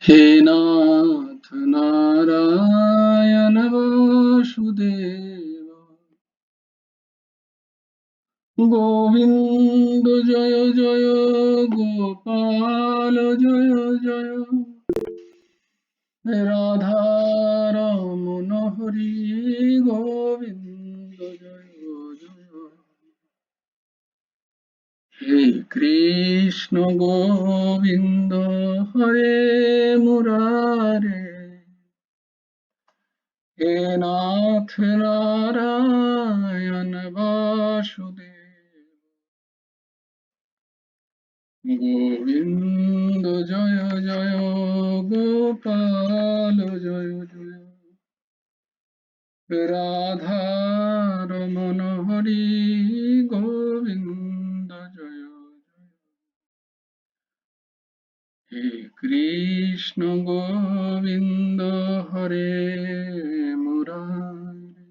हे नाथ नारायण वासुदेव गोविंद जय जय गोपाल जय जय राधा रमण हरि गोविंद जय जय हे कृष्ण गोविंद हरे मुरारे हे नाथ नारायण वासुदेव गोविंद जय जय गोपाल जय जय राधा रमण हरि गोविंद जय जय हे कृष्ण गोविंद हरे मुरारी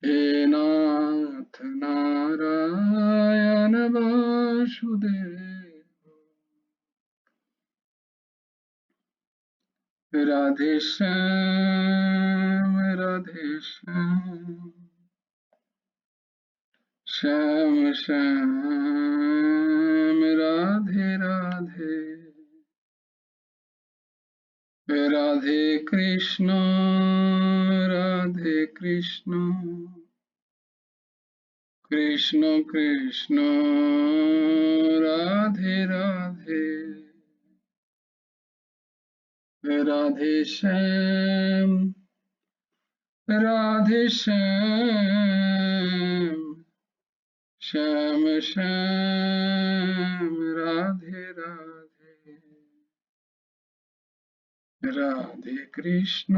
हे नाथ नारायण वासुदेव राधे श्याम श्याम श्याम राधे राधे राधे कृष्ण कृष्ण कृष्ण राधे राधे राधे श्याम श्याम श्याम राधे राधे राधे कृष्ण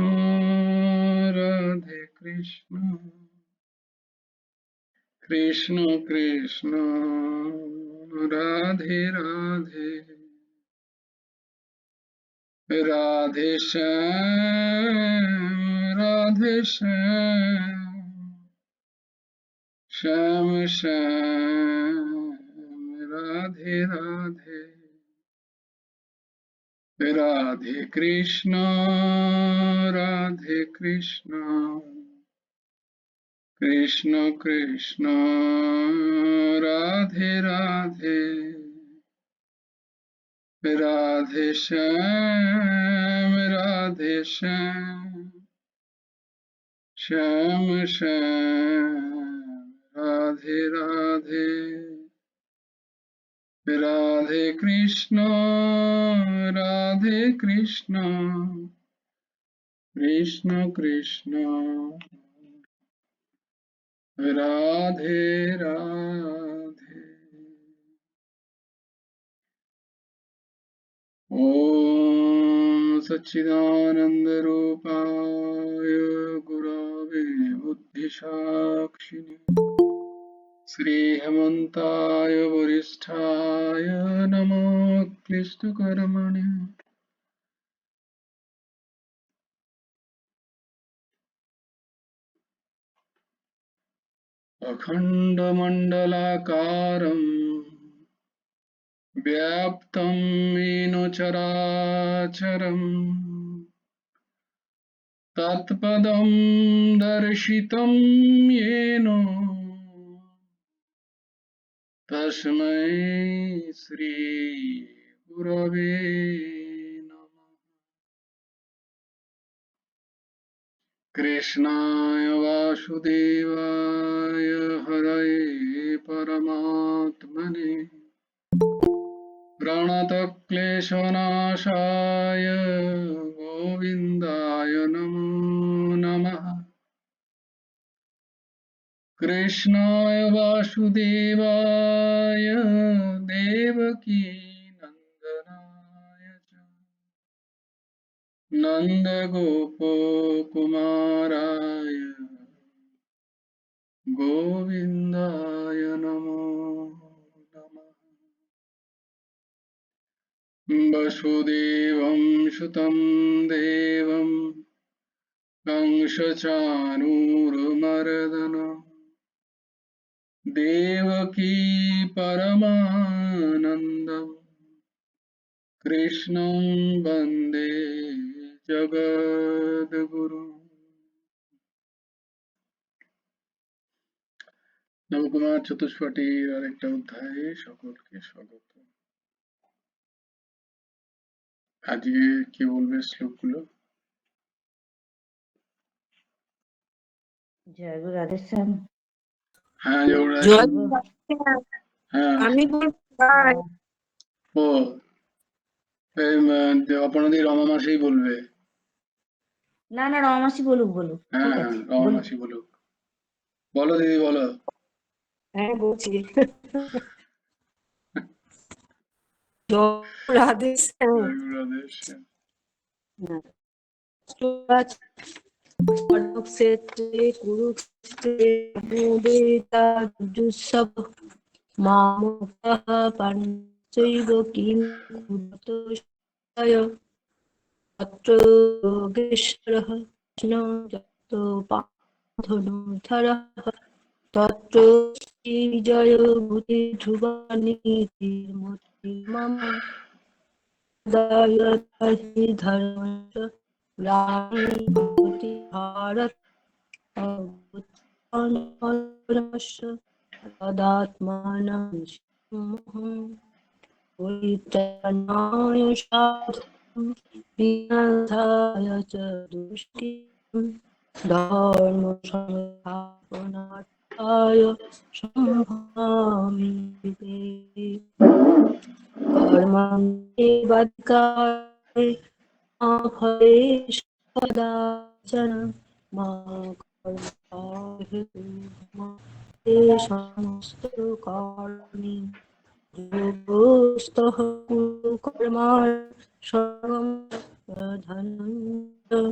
कृष्ण कृष्ण राधे राधे राधे श्याम श्याम राधे राधे राधे कृष्ण कृष्ण कृष्ण राधे राधे राधे श्याम श्याम श्याम राधे राधे राधे कृष्ण कृष्ण कृष्ण राधे राधे ॐ सच्चिदानंद रूपाय गुरवे बुद्धिसाक्षिणे श्रीहेमन्ताय वरिष्ठाय नमो क्लिष्टकर्मणे अखण्डमण्डलाकारम् व्याप्तं येन चराचरम् तत्पदं दर्शितं येन तस्मै श्री गुरवे नमः। कृष्णाय वासुदेवाय हरये परमात्मने प्रणतक्लेशनाशाय गोविन्दाय नमो नमः। कृष्णाय वासुदेवाय देवकी नन्दनाय च नन्दगोपकुमाराय गोविन्दाय नमो नमः। वसुदेवं सुतं देवं कंसचाणूरमर्दनं देवकी परमानन्दं कृष्णं वन्दे जगद्गुरुम्। নবকুমার চতুষ্পটির আরেকটা অধ্যায়ে সকলকে স্বাগত। আজকে কি বলবে শ্লোকগুলো? জয় গুরু রাধেশ্যাম। হ্যাঁ, হ্যাঁ, আমি ও অপরাধী রমা মাসেই বলবে। না না রমাসি বলুক বলুক। হ্যাঁ হ্যাঁ, রমা মাসি বলুক। বলো দিদি, বলো। হ্যাঁ বলছি। রাধেশ্যাম। কুরুক্ষেত্রে কুরুক্ষেত্রে মামুকঃ পাঞ্চৈব কিম কুরুতস্তায় তত্র যোগেশ্বরঃ কৃষ্ণো যত পাধনুধরঃ তত্র শ্রী বিজয় ভূতি ধ্রুবানীতির্মূর্তি মম দয়াহি ধর্মস্য রামী ভূতি ভারত অভূতান্মস্য তদাত্মাनं সম্মোহং পরিত্রাণায় সাধুং বিনাশায় চ দুষ্কৃতং ধর্ম সংস্থাপনার্থায় সম্ভবামি যুগে কর্মণ্যেবাধিকারে মা ফলেষু কদাচন মা কর্মফলহেতু মা তে সমস্ত কর্মণি যোগস্থঃ কুরু কর্মাণি ধনঞ্জয়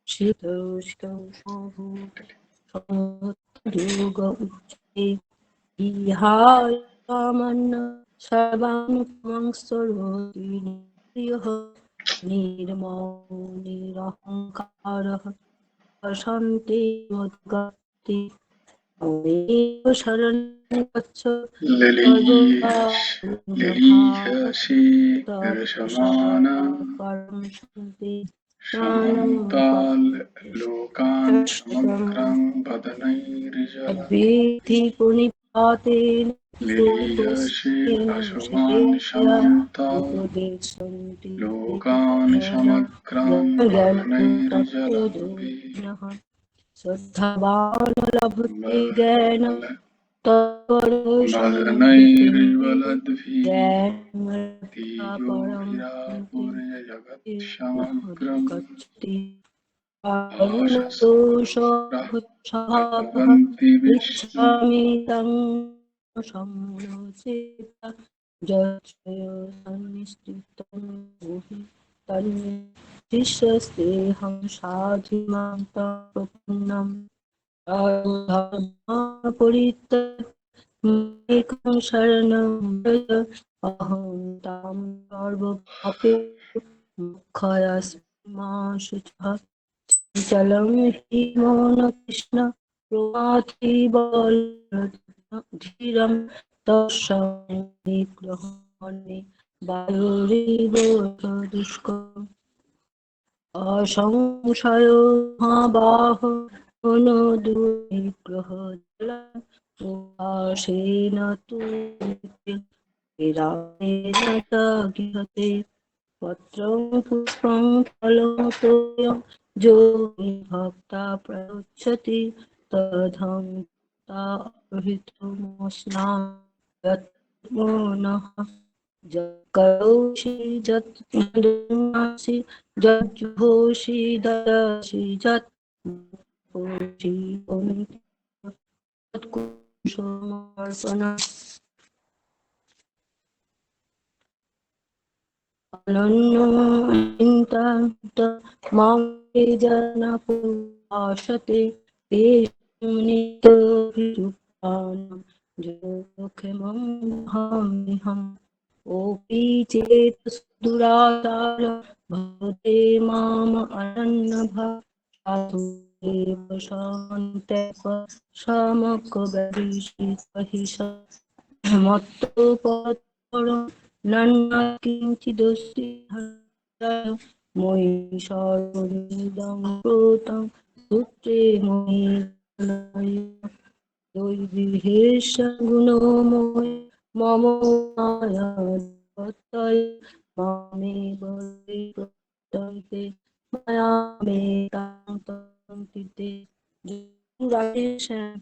শীতোষ্ণ যোগ উচ্যতে ইহায় কামন্ন সর্বান পুংস্তরোতি নির্যয়ঃ নির্মমো নিরহংকারঃ শান্তি মদ্গতি মামেব শরণং গচ্ছ পরম শান্তি সমন্তাল লোকান সমগ্রং বদনৈর্জল বিধি পুনিপাতেন লীয়সে অশুভান সমন্তাল লোকান সমগ্রং বদনৈর্জলভিঃ শ্রদ্ধাবান লভতে জ্ঞানম জগৎসমগ্রম ইচ্ছামি তং সম্মোচিতা যচ্ছয়সন্নিষ্ঠিতং ভুহি তন্মে শিষ্যস্তেহং সাধুমাং প্রপন্নম পরিত্যাগং শরণং ব্রজ অহং তাং সর্বপাপেভ্যো মোক্ষয়াস্মি মা শুচঃ চলং হি মন কৃষ্ণ প্রমাথি বলধীরং তস্যাং নিগ্রহণে বায়ুরিব দুষ্করঃ অসংশয় মহাবাহ অনুদুর্নিগ্রহ জলং উপাসেন তু বিরামেণ চ গৃহতে পত্রং পুষ্পং ফলং তোয়ং যো ভক্তা প্রয়চ্ছতি তদহং তাহিতমস্নামি নঃ যৎকरोषि যৎ যজ্জুहोषि দদাসি যৎ তৎকুশলমর্পণঃ অনন্যচিন্তান্ত মাং য়ে জনা পুষতে তেষাং নিত্যভিযুক্তানাং যোগক্ষেমং ভহাম্যহम् ओपि चेत् दुराचार भवते माम अनन्यभाव साधुरेव शान्त्यप समकबलिषि महिष मत्तो पत्रं নন্না কিঞ্চিদস্তি মই সর্বনিদং প্রতং সূত্রে মই দৈবিহেশ গুণময় মম মায়া তত্ত্বয় মামে বলে প্রত্যন্তে মায়া মে তাং তন্তিতে। রাধে শ্যাম,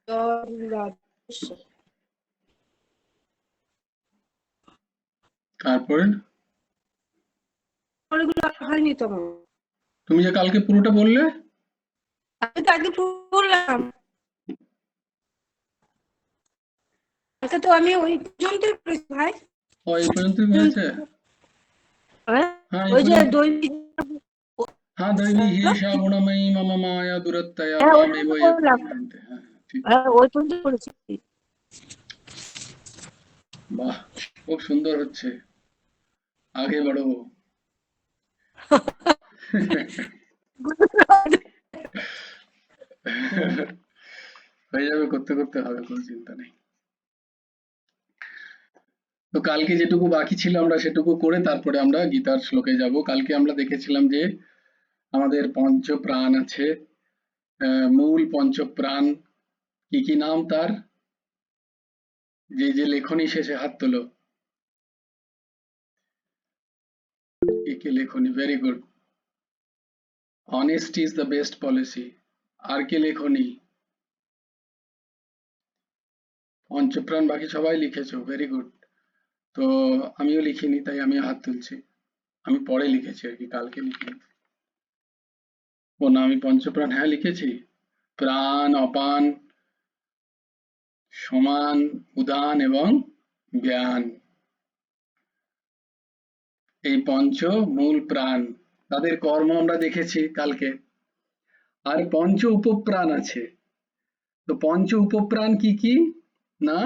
জয় রাধে শ্যাম। তারপরে পরেরগুলো আর হয়নি তো আমার। তুমি যে কালকে পুরোটা বললে, আমি তো আগে বললাম, কালকে তো আমি ওই পর্যন্তই করেছি ভাই। ও এই পর্যন্তই হয়েছে। হ্যাঁ, হ্যাঁ এই ওই যে পর্যন্ত। দৈবিক, হ্যাঁ দৈবী হেষা গুণময়ী মম মায়া দুরত্যয়া হ্যাঁ ওই মামেব পর্যন্ত ইয়ে বললাম, প্রপদ্যন্তে। হ্যাঁ হ্যাঁ, ঠিক। হ্যাঁ ওই পর্যন্ত করেছি। বাহ, খুব সুন্দর হচ্ছে, আগে বাড়ো। হয়ে যাবে, করতে করতে হবে, কোনো চিন্তা নেই। তো কালকে যেটুকু বাকি ছিল আমরা সেটুকু করে তারপরে আমরা গীতার শ্লোকে যাব। কালকে আমরা দেখেছিলাম যে আমাদের পঞ্চ প্রাণ আছে, মূল পঞ্চ প্রাণ। কি কি নাম তার? যে যে লেখনী শেষে হাত তোলো, কি কি লেখনী? Very good. Honesty is the best policy. আর কি লেখনী? পঞ্চপ্রাণ বাকি সবাই লিখেছো, ভেরি গুড। তো আমিও লিখিনি, তাই আমি হাত তুলছি। আমি পরে লিখেছি আর কি, কালকে লিখিনি। ও না, আমি পঞ্চপ্রাণ হ্যাঁ লিখেছি। প্রাণ, অপান, সমান, উদান এবং জ্ঞান, এই পঞ্চ মূল প্রাণ। তাদের কর্ম আমরা দেখেছি কালকে। আর পঞ্চ উপপ্রাণ আছে। তো পঞ্চ উপপ্রাণ কি কি? না,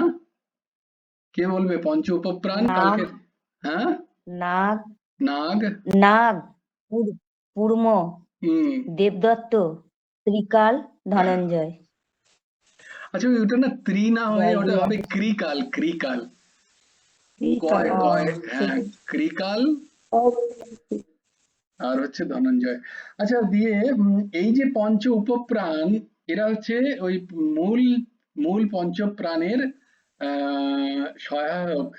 কে বলবে পঞ্চ উপপ্রাণ নাগ, কালকে? হ্যাঁ, নাগ, নাগ, নাগ, কুর্ম, হুম। দেবদত্ত, ত্রিকাল, ধনঞ্জয়। আচ্ছা, ওটা না ত্রি না হয়ে জয় ওটা গুরু হবে রাধে। ক্রিকাল, ক্রিকাল। ঠিক কয় ও কয়, হ্যাঁ, সেটা ক্রিকাল আছে। আর হচ্ছে ধনঞ্জয়। আচ্ছা দিয়ে এই যে পঞ্চ উপপ্রাণ, এরা হচ্ছে ওই মূল মূল পঞ্চপ্রাণের সহায়ক,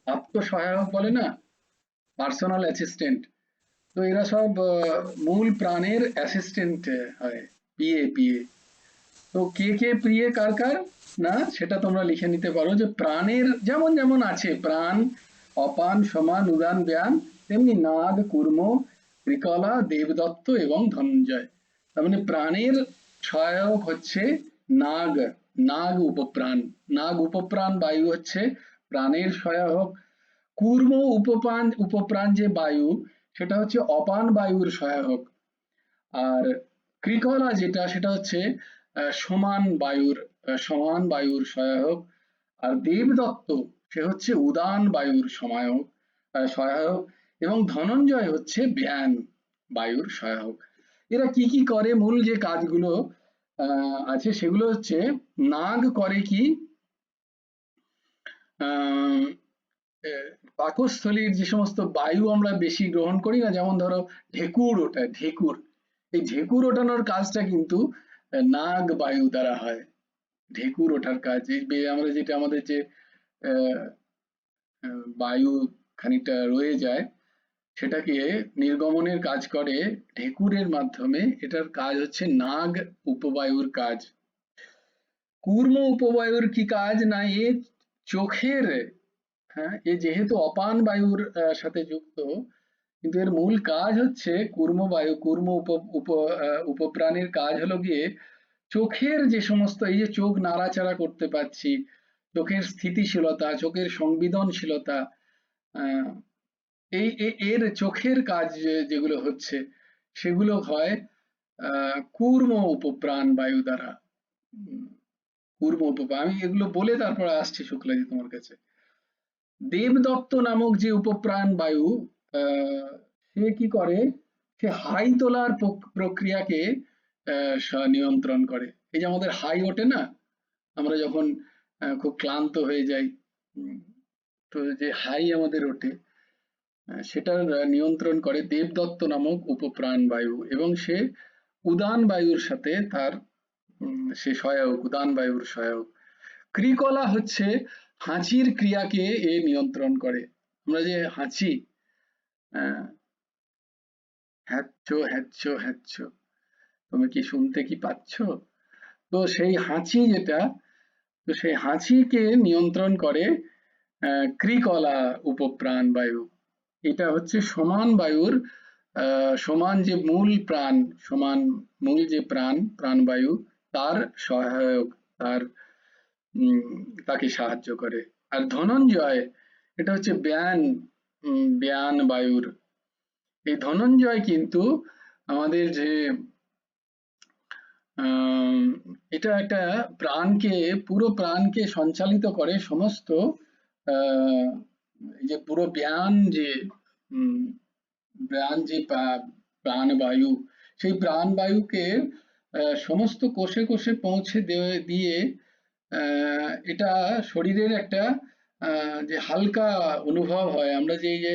আত্মসহায়ক বলে না, পার্সোনাল অ্যাসিস্ট্যান্ট। তো এরা সব মূল প্রাণের অ্যাসিস্ট্যান্ট হয়, পিএ পিএ। তো কে কে প্রিয়ে কার কার, না সেটা তোমরা লিখে নিতে পারো যে প্রাণের যেমন যেমন আছে প্রাণ, অপান, সমান, উদান, ব্যান, তেমনি নাগ, কুর্ম, ত্রিকলা, দেবদত্ত এবং ধনঞ্জয়। তার মানে প্রাণের সহায়ক হচ্ছে নাগ, নাগ উপপ্রাণ। নাগ উপপ্রাণ বায়ু হচ্ছে প্রাণের সহায়ক। কুর্ম উপপ্রাণ, উপপ্রাণ যে বায়ু, সেটা হচ্ছে অপান বায়ুর সহায়ক। আর কৃকলা যেটা, সেটা হচ্ছে সমান বায়ুর সহায়ক। আর দেবদত্ত সে হচ্ছে উদান বায়ুর সহায়ক। এবং ধনঞ্জয় হচ্ছে ব্যান বায়ুর সহায়ক। এরা কি কি করে, মূল যে কাজগুলো আছে সেগুলো হচ্ছে, নাগ করে কি, আহ পাকস্থলীর যে সমস্ত বায়ু আমরা বেশি গ্রহণ করি না, যেমন ধরো ঢেকুর ওঠায়, ঢেকুর, এই ঢেকুর ওঠানোর কাজটা কিন্তু নাগ বায়ু দ্বারা হয়। ঢেকুর ওঠার কাজ, এই আমরা যেটা আমাদের যে আহ, বায়ু খানিকটা রয়ে যায়, সেটাকে নির্গমনের কাজ করে ঢেকুরের মাধ্যমে। এটার কাজ হচ্ছে নাগ উপবায়ুর কাজ। কুর্ম উপবায়ুর কি কাজ, না এ চোখের, হ্যাঁ এ যেহেতু অপান বায়ুর সাথে যুক্ত, কিন্তু এর মূল কাজ হচ্ছে কুর্ম বায়ু, কুর্ম উপপ্রাণের কাজ হলো গিয়ে চোখের যে সমস্ত, এই যে চোখ নাড়াচাড়া করতে পারছি, চোখের স্থিতিশীলতা, চোখের সংবেদনশীলতা, আহ, এর চোখের কাজ যেগুলো হচ্ছে সেগুলো হয় কুর্ম উপপ্রাণ বায়ু দ্বারা। কুর্ম উপপ্রাণ, আমি এগুলো বলে তারপর আসছি শুক্লাজি তোমার কাছে। দেবদত্ত নামক যে উপপ্রাণ বায়ু, সে কি করে, সে হাই তোলার প্রক্রিয়াকে নিয়ন্ত্রণ করে। এই যে আমাদের হাই ওঠে না, আমরা যখন খুব ক্লান্ত হয়ে যাই, তো যে হাই আমাদের ওঠে সেটার নিয়ন্ত্রণ করে দেবদত্ত নামক উপপ্রাণ বায়ু, এবং সে উদান বায়ুর সাথে তার সে সহায়ক, উদান বায়ুর সহায়ক। ক্রিকলা হচ্ছে হাঁচির ক্রিয়াকে এ নিয়ন্ত্রণ করে। আমরা যে হাঁচি, হ্যাচ্ছো হ্যাচ্ছো হ্যাচ্ছো, তুমি কি শুনতে কি পাচ্ছ? তো সেই হাঁচি যেটা, তো সেই হাঁচিকে নিয়ন্ত্রণ করে ক্রিকলা উপপ্রাণ বায়ু। এটা হচ্ছে সমান বায়ুর সমান যে মূল প্রাণ, সমান মূল যে প্রাণবায়ু তার সহায়ক, তার তাকে সাহায্য করে। আর ধনঞ্জয় এটা হচ্ছে ব্যান বায়ুর। এই ধনঞ্জয় কিন্তু আমাদের যে এটা একটা প্রাণকে, পুরো প্রাণকে সঞ্চালিত করে। সমস্ত এই যে পুরো ব্যান যে প্রাণবায়ু, সেই প্রাণবায়ুকে সমস্ত কোষে কোষে পৌঁছে দিয়ে এটা শরীরের একটা যে হালকা অনুভব হয়। আমরা যে এই যে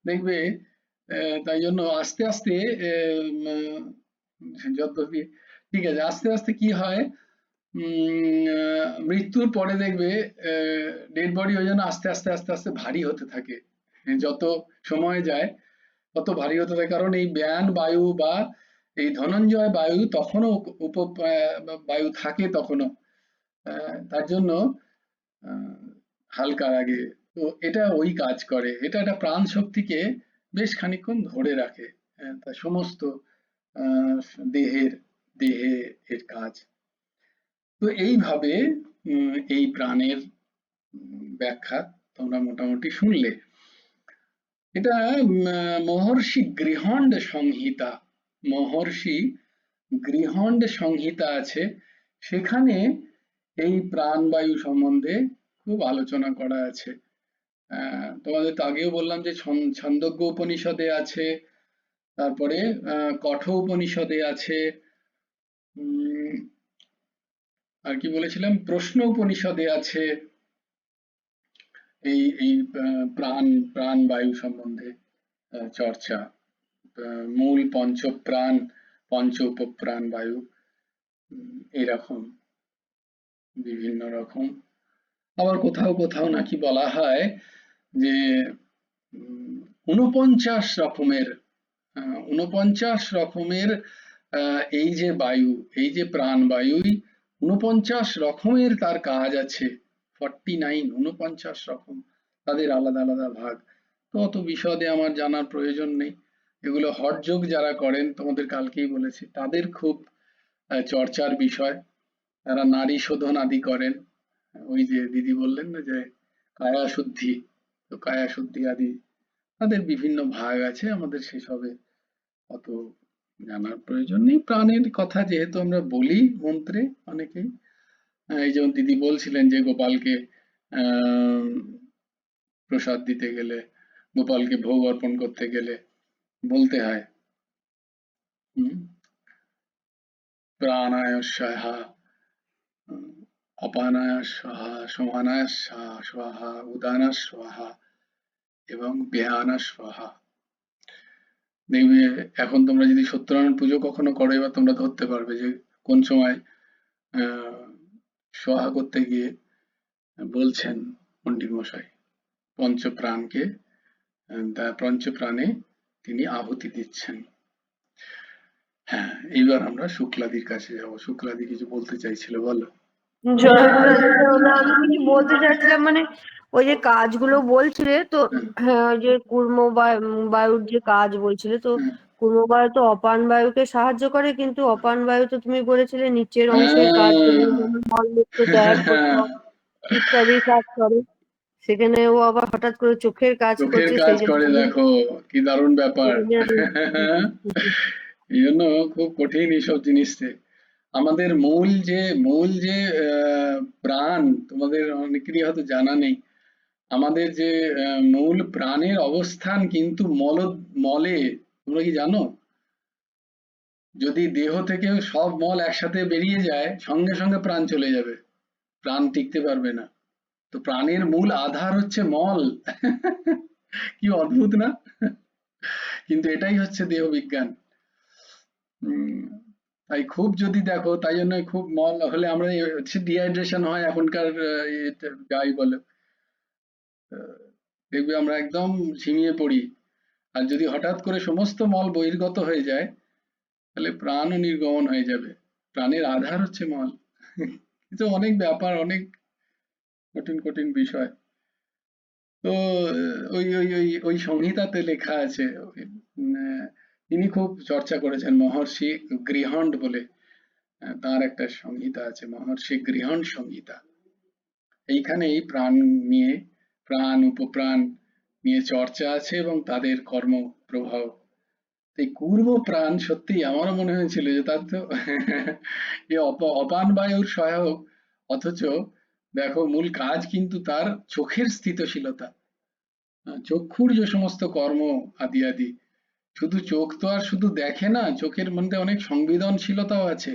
দেখবে, তাই জন্য আস্তে আস্তে যত ঠিক আছে, আস্তে আস্তে কি হয়, মৃত্যুর পরে দেখবে ডেড বডি ওই জন্য আস্তে আস্তে আস্তে আস্তে ভারী হতে থাকে। যত সময় যায় তত ভারী হতে থাকে, কারণ এই ব্যান বায়ু বা এই ধনঞ্জয় বায়ু তখনও বায়ু থাকে তখনও, তার জন্য হালকা লাগে। তো এটা ওই কাজ করে, এটা একটা প্রাণ শক্তিকে বেশ খানিকক্ষণ ধরে রাখে। তা সমস্ত দেহে এর কাজ। তো এইভাবে এই প্রাণের ব্যাখ্যা তোমরা মোটামুটি শুনলে। এটা মহর্ষি গৃহণ্ড সংহিতা, মহর্ষি গৃহণ্ড সংহিতা আছে, সেখানে এই প্রাণবায়ু সম্বন্ধে খুব আলোচনা করা আছে। তোমাদের তো আগেও বললাম যে ছন্দোগ্য উপনিষদে আছে, তারপরে কঠ উপনিষদে আছে, আর কি বলেছিলাম, প্রশ্ন উপনিষদে আছে এই এই প্রাণ বায়ু সম্বন্ধে চর্চা। মূল পঞ্চপ্রাণ, পঞ্চ উপপ্রাণ বায়ু, এরকম বিভিন্ন রকম। আবার কোথাও কোথাও নাকি বলা হয় যে 49 রকমের 49 রকমের এই যে বায়ু, এই যে প্রাণবায়ুই 49 রকমের তার কাজ আছে। 49 রকম, তাদের আলাদা আলাদা ভাগ। তো অত বিশদে আমার জানার প্রয়োজন নেই। এগুলো হঠযোগ যারা করেন, তোমাদের কালকেই বলেছি, তাদের খুব চর্চার বিষয়। তারা নারী শোধন আদি করেন। ওই যে দিদি বললেন না যে কায়া শুদ্ধি, তো কায়া শুদ্ধি আদি তাদের বিভিন্ন ভাগ আছে, আমাদের সেসবে অত জানার প্রয়োজন নেই। প্রাণের কথা যেহেতু আমরা বলি মন্ত্রে অনেকেই, এই যেমন দিদি বলছিলেন যে গোপালকে প্রসাদ দিতে গেলে, গোপালকে ভোগ অর্পণ করতে গেলে বলতে হয় প্রাণায় স্বাহা, অপানায় স্বাহা, সমানায় স্বাহা, উদানায় স্বাহা এবং ব্যায়ানায় স্বাহা। দেখবে এখন তোমরা যদি সত্যনারায়ণ পুজো কখনো করো, এবার তোমরা ধরতে পারবে যে কোন সময় স্বাহা করতে গিয়ে বলছেন পণ্ডিত মশাই পঞ্চপ্রাণকে, পঞ্চপ্রাণে তিনি আহুতি দিচ্ছেন। হ্যাঁ, এইবার আমরা শুক্লাদির কাছে যাবো। শুক্লাদি কিছু বলতে চাইছিল, বলো। আমি কিছু বলতে চাচ্ছিলাম, মানে ওই যে কাজগুলো বলছিলে তো, হ্যাঁ, ওই যে কুর্ম বায়ুর যে কাজ বলছিলে, তো কুর্ম বায়ু তো অপান বায়ুকে সাহায্য করে, কিন্তু অপান বায়ু তো তুমি বলেছিলে নিচের অংশের কাজ, যেমন মলমূত্র ত্যাগ ইত্যাদি কাজ করে, সেখানে ও আবার হঠাৎ করে চোখের কাজ চোখের করছে, কাজ সেই জন্য করে, দেখো কি দারুণ ব্যাপার। এই জন্য খুব কঠিন এইসব জিনিসে। আমাদের মূল যে প্রাণ, তোমাদের অনেকেরই হয়তো জানা নেই, আমাদের যে মূল প্রাণের অবস্থান কিন্তু মলে। তোমরা কি জানো? যদি দেহ থেকে সব মল একসাথে বেরিয়ে যায়, সঙ্গে সঙ্গে প্রাণ চলে যাবে, প্রাণ টিকতে পারবে না। তো প্রাণের মূল আধার হচ্ছে মল। কি অদ্ভুত না? কিন্তু এটাই হচ্ছে দেহ বিজ্ঞান। তাই খুব যদি দেখো, তাই জন্য খুব মল হলে আমরা হচ্ছে ডিহাইড্রেশন হয় এখনকার যাই বলে, দেখবে আমরা একদম ঝিমিয়ে পড়ি। আর যদি হঠাৎ করে সমস্ত মল বহির্গত হয়ে যায়, তাহলে প্রাণও নির্গমন হয়ে যাবে। প্রাণের আধার হচ্ছে মল। কিন্তু অনেক ব্যাপার, অনেক কঠিন কঠিন বিষয়। তো ওই ওই ওই ওই সংহিতাতে লেখা আছে, তিনি খুব চর্চা করেছেন মহর্ষি গৃহণ্ড বলে, তার একটা সংহিতা আছে মহর্ষি গৃহণ্ড সংহিতা। এইখানে এই প্রাণ নিয়ে, প্রাণ উপপ্রাণ নিয়ে চর্চা আছে এবং তাদের কর্ম প্রভাব। এই কূর্ম প্রাণ সত্যি আমারও মনে হয়েছিল যে তার তো এ অপান বায়ুর সহায়ক, অথচ দেখো মূল কাজ কিন্তু তার চোখের স্থিতশীলতা, চক্ষুর যে সমস্ত কর্ম আদি আদি। শুধু চোখ তো আর শুধু দেখে না, চোখের মধ্যে অনেক সংবেদনশীলতাও আছে,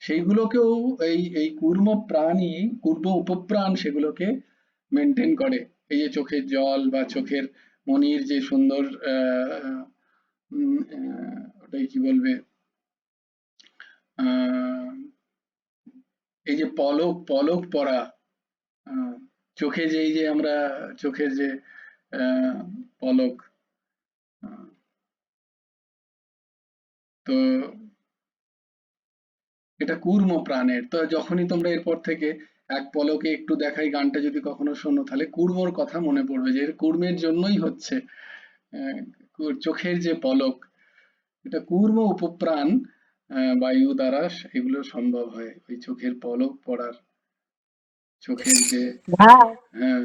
সেইগুলোকেও এই এই কূর্ম প্রাণই, কূর্ম উপপ্রাণ সেগুলোকে মেনটেন করে। এই যে চোখের জল বা চোখের মনির যে সুন্দর ওটাই কি বলবে, এই যে পলক পলক পড়া, চোখে যে এই যে আমরা চোখের যে পলক, তো এটা কূর্ম প্রাণের। তো যখনই তোমরা এরপর থেকে এক পলকে একটু দেখাই গানটা যদি কখনো শোনো, তাহলে কূর্মর কথা মনে পড়বে যে এর কূর্মের জন্যই হচ্ছে চোখের যে পলক, এটা কূর্ম উপপ্রাণ বায়ু দ্বারা এগুলো সম্ভব হয়, ওই চোখের পলক পড়ার, চোখের যে। হ্যাঁ, হ্যাঁ,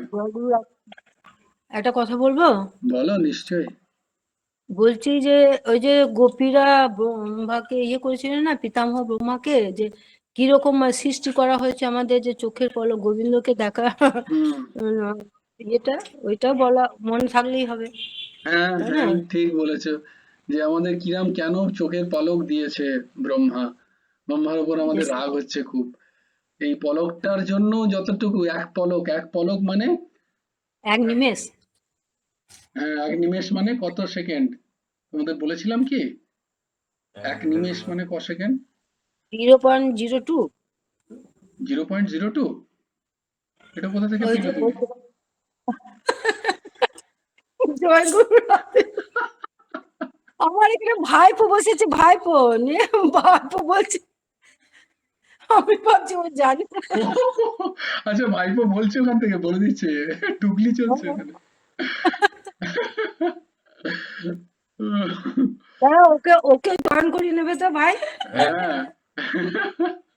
একটা কথা বলবো। বলো নিশ্চয়ই। বলছি যে ওই যে গোপীরা ব্রহ্মাকে ইয়ে করেছিলেন না, পিতামহ ব্রহ্মাকে, যে কিরকম সৃষ্টি করা হয়েছে আমাদের যে চোখের পলক গোবিন্দকে দেখা, হুম, ইয়েটা ওইটা বলা মনে থাকলেই হবে, হ্যাঁ তাই না? হ্যাঁ ঠিক বলেছো, যে আমাদের কিরাম কেন চোখের পলক দিয়েছে ব্রহ্মা, ব্রহ্মার উপর আমাদের রাগ হচ্ছে খুব। এই পলকটার জন্য যতটুকু, এক পলক, এক পলক মানে, এক নিমেষ। হ্যাঁ এক নিমেষ মানে কত সেকেন্ড, তোমাদের বলেছিলাম কি? এক নিমেষ মানে ক সেকেন্ড? 0.02। 0.02। এটা কোথা থেকে ওই পেলে তো তুমি? জয়গুরু রাধে। আমার এখানে ভাইপো বসেছে, ভাইপো নিয়ে ভাইপো বলছে, আমি ভাবছি ও জানি না। আচ্ছা ভাইপো বলছে ওখান থেকে, বলে দিচ্ছে, টুকলি চলছে এখানে। দাঁড়া, ওকে ওকে জয়েন করিয়ে নেবে তো ভাই। হ্যাঁ,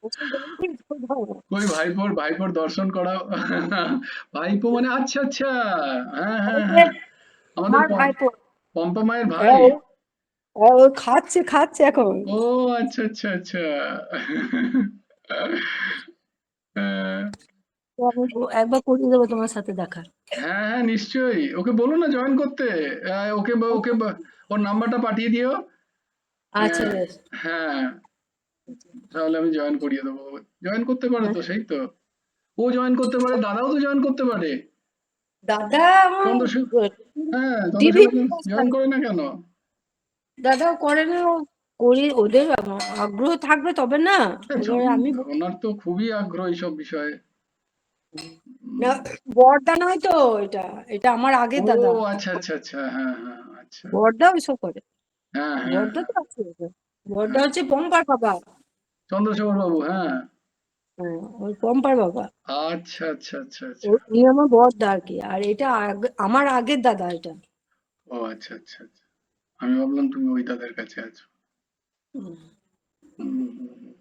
ওকে join করিয়ে দাও। কই ভাইপোর, ভাইপোর দর্শন করাও। ভাইপো মানে আচ্ছা আচ্ছা, হ্যাঁ ওই হ্যাঁ যে হ্যাঁ, আমাদের আমার ভাইপো, পম্পা মায়ের হ্যাঁ, ভাই। ও খাচ্ছে খাচ্ছে এখন। ও আচ্ছা আচ্ছা আচ্ছা। আহ, তো আমি একবার করিয়ে দেবো তোমার সাথে দেখা। হ্যাঁ হ্যাঁ নিশ্চয়ই, ওকে বলো না জয়েন করতে। ওকে ওকে ওর নাম্বারটা পাঠিয়ে দিও। আচ্ছা, আহ, বেশ। হ্যাঁ, তাহলে আমি জয়েন করিয়ে দেবো। জয়েন করতে পারে হ্যাঁ, তো, সেই তো, ও জয়েন করতে পারে, দাদাও তো জয়েন করতে পারে। দাদা আমার চন্দ্রশেখর, হ্যাঁ টিভি, চন্দ্রশেখর জয়েন করে না কেন? দাদাও করে না, করি ওদের আগ্রহ থাকবে তবে না। এবারে আমি ওনার তো খুবই আগ্রহ এইসব বিষয়ে। না, উম, বড়দা নয় তো, এটা এটা আমার আগের ও দাদা। আচ্ছা আচ্ছা আচ্ছা, হ্যাঁ হ্যাঁ আচ্ছা, বড়দা ওইসব করে। হ্যাঁ হ্যাঁ বড়দা হ্যাঁ তো আছে, বড়দা হ্যাঁ, হচ্ছে পম্পার বাবা। চন্দ্রশেখর বাবু, হ্যাঁ, হ্যাঁ, ওই পম্পার বাবা। আচ্ছা আচ্ছা আচ্ছা আচ্ছা, উনি আমার বড়দা আর কি, আর এটা আমার আগের দাদা এটা। ও আচ্ছা আচ্ছা আচ্ছা, আমি ভাবলাম তুমি ওই দাদার কাছে আছো। হুম, হুম, হুম, হুম।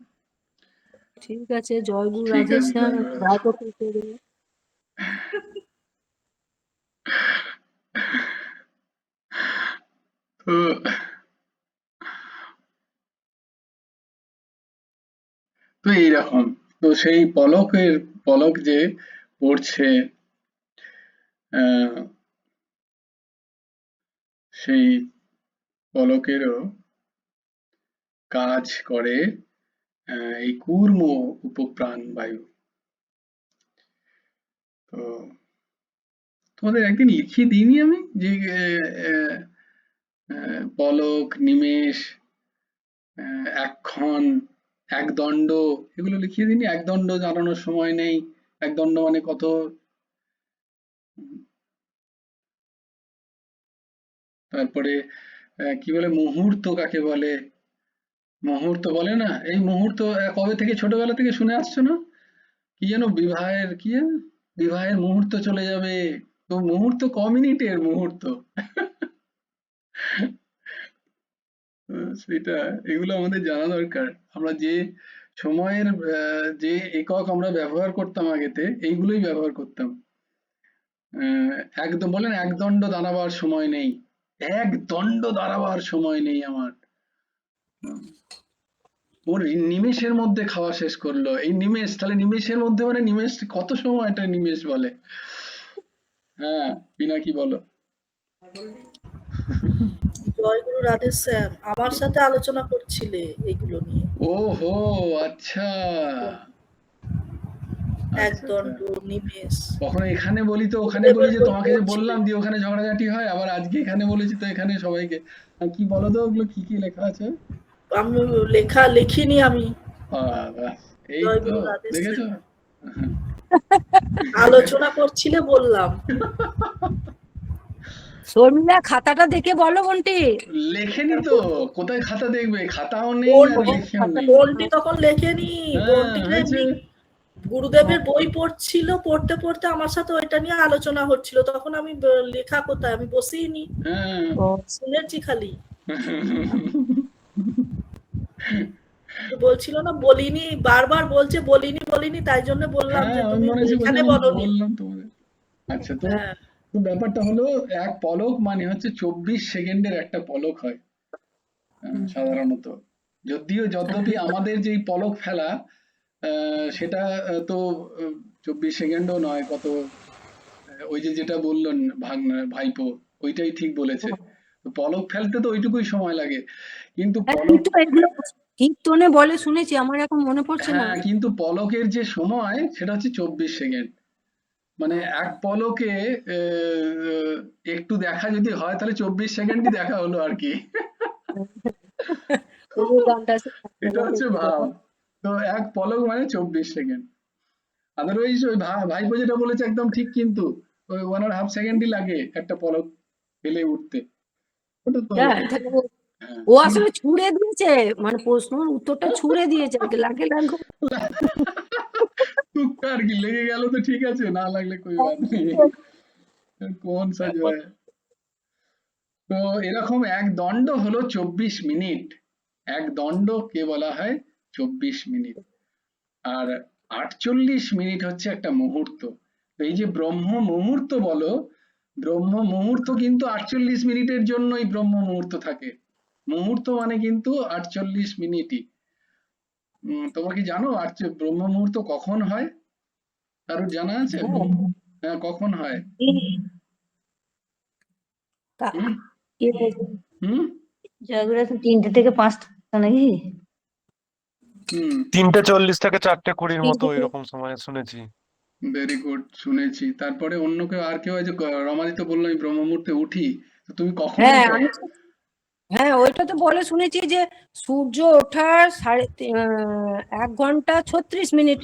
ঠিক আছে, জয় গুরু ঠিক রাধে আছে, শ্যাম। জয় গুরু দাস। ভাইপো করে দেবে। তো তো এইরকম, তো সেই পলকের, পলক যে পড়ছে, আহ, সেই পলকেরও কাজ করে এই কূর্ম উপপ্রাণ বায়ু। তো তোমাদের একদিন লিখিয়ে দিইনি আমি যে পলক, নিমেষ, এক্ষণ, একদণ্ড, এগুলো লিখিয়ে দিইনি? একদণ্ড জানানোর সময় নেই, একদণ্ড মানে কত। তারপরে কি বলে, মুহূর্ত কাকে বলে? মুহূর্ত বলে না? এই মুহূর্ত কবে থেকে, ছোটবেলা থেকে শুনে আসছো না? কি যেন বিবাহের, কি যেন বিবাহের মুহূর্ত চলে যাবে, তো মুহূর্ত ক মিনিটের মুহূর্ত। সেটা, এগুলো আমাদের জানা দরকার। আমরা যে সময়ের যে একক আমরা ব্যবহার করতাম আগেতে, এইগুলোই ব্যবহার করতাম। একদম বলেন, একদণ্ড দাঁড়াবার সময় নেই, একদণ্ড দাঁড়াবার সময় নেই আমার। ওর নিমেষের মধ্যে খাওয়া শেষ করলো, এই নিমেষ, তাহলে নিমেষের মধ্যে মানে নিমেষ কত সময়, এটা নিমেষ বলে। হ্যাঁ, পিনাকি বলো। জয়গুরু রাধে শ্যাম, আমার সাথে আলোচনা করছিলে এগুলো নিয়ে। ওহো, আচ্ছা আচ্ছা আচ্ছা। একদণ্ড, নিমেষ। কখনো এখানে বলি তো ওখানে বলি, যে তোমাকে যে বললাম দিয়ে ওখানে ঝগড়াঝাটি হয়, আবার আজকে এখানে বলেছি তো এখানে সবাইকে। কি বলো তো, ওগুলো কি কি লেখা আছে? আমি লেখা লিখিনি আমি। বাহ, এই তো জয়গুরু রাধে দেখেছো। শ্যাম, আলোচনা করছিলে বললাম। শর্মিলা খাতাটা দেখে বলো বন্টি। লেখেনি তো, কোথায় খাতা দেখবে, খাতাও নেই আর লেখেও নেই। বন্টি তখন লেখেনি, হ্যাঁ, বন্টি হয়েছে। এমনি গুরুদেবের বই পড়ছিল, পড়তে পড়তে আমার সাথে ওইটা নিয়ে আলোচনা হচ্ছিল, তখন আমি লেখা কোথায়, আমি বসেই নি, হ্যাঁ। শুনেছি খালি। বলছিল না বলিনি, বারবার বলছে বলিনি বলিনি, তাই জন্য বললাম যে হ্যাঁ, আমি তুমি মনে আছে, এখানে বলনি। বললাম তোমাদের। আচ্ছা, তো হ্যাঁ, তো ব্যাপারটা হলো, এক পলক মানে হচ্ছে 24 সেকেন্ডের একটা পলক হয় সাধারণত। যদ্যপি আমাদের যেই পলক ফেলা, সেটা তো 24 সেকেন্ডও নয়, কত, ওই যে যেটা বললেন ভাইপো, ওইটাই ঠিক বলেছে। তো পলক ফেলতে তো ওইটুকুই সময় লাগে, কিন্তু পলক, কিন্তু এগুলো কীর্তনে বলে শুনেছি, আমার এখন মনে পড়ছে না। হ্যাঁ, কিন্তু পলকের যে সময় সেটা হচ্ছে 24 সেকেন্ড। মানে এক পলকে একটু দেখা যদি হয়, তাহলে 24 সেকেন্ডই দেখা হলো আর কি। ওই যে গানটা আছে, এটা হচ্ছে ভাব। তো এক পলক মানে 24 সেকেন্ড। আদারওয়াইজ ওই ভাইপো যেটা বলেছে একদম ঠিক, কিন্তু ওই 1.5 সেকেন্ডই লাগে একটা পলক ফেলে উঠতে। ওটা তো হ্যাঁ, তাহলে হ্যাঁ, ও আসলে ছুড়ে দিয়েছে, মানে প্রশ্নের উত্তরটা ছুড়ে দিয়েছে আর কি, লাগে লাগো। টুকটা আর কি লেগে গেল তো ঠিক আছে, না লাগলে কোই বাত নেই, কোন সা जो है। তো এরকম এক দণ্ড হলো 24 মিনিট। এক দণ্ডকে বলা হয় 24 মিনিট। আর 48 মিনিট হচ্ছে একটা মুহূর্ত। তো এই যে ব্রহ্ম মুহূর্ত বলো, ব্রহ্ম মুহূর্ত কিন্তু 48 মিনিটের জন্যই ব্রহ্ম মুহূর্ত থাকে। মুহূর্ত মানে কিন্তু 48 মিনিটই। তোমরা কি জানো ব্রহ্ম মুহূর্ত কখন হয়? কারোর জানা আছে? হ্যাঁ, কখন হয়? হুম কে বলছে? হুম জয়গুরু তো 3টে থেকে 5টা নাকি? হুম 3:40 থেকে 4:20 মতো 3টে থেকে ওইরকম সময় শুনেছি। ভেরি গুড, শুনেছি। তারপরে অন্য কেউ, আর কেউ আছে? রমাদি তো বললো আমি ব্রহ্ম মুহূর্তে উঠি, তো তুমি কখন হ্যাঁ ওঠো? হ্যাঁ, ওইটা তো বলে শুনেছি যে সূর্য ওঠার 1 ঘন্টা 36 মিনিট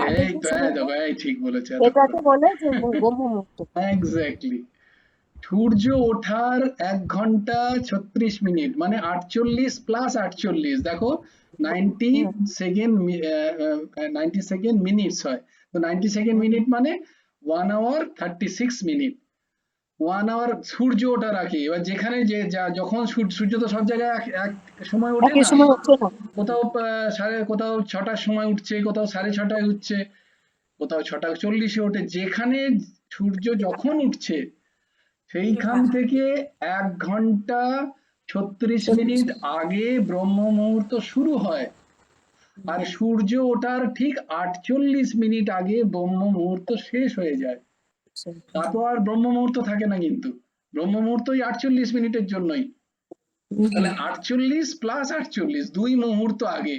আগে এই যে তো, এই সময়টা, দেখো, এই ঠিক বলেছে এটাকে এতক্ষণ। বলে যে ব্রহ্ম মুহূর্ত। এক্স্যাক্টলি, সূর্য ওঠার 1 ঘন্টা 36 মিনিট মানে 48 প্লাস 48, দেখো 90 হুম, সেকেন্ড, 90 সেকেন্ড মিনিটস হয়। তো 90 সেকেন্ড হুম, মিনিট মানে 1 hour 36 মিনিট। 1 hour সূর্য ওঠার আগে। এবার যেখানে যে যখন সূর্য তো সব জায়গায় এক এক সময় ওঠে একই না, সময় হচ্ছে না। কোথাও কোথাও 6টার সময় উঠছে, কোথাও 6:30টায় উঠছে, কোথাও 6:40-এ ওঠে। যেখানে সূর্য যখন উঠছে সেইখান থেকে 1 ঘন্টা 36 মিনিট 36 আগে ব্রহ্ম মুহূর্ত শুরু হয়, আর সূর্য ওঠার ঠিক 48 মিনিট আগে ব্রহ্ম মুহূর্ত শেষ হয়ে যায়। তারপর আর ব্রহ্ম মুহূর্ত থাকে না, কিন্তু ব্রহ্ম মুহূর্ত ওই 48 মিনিটের জন্যই। তাহলে 48 প্লাস 48, 2 মুহূর্ত আগে,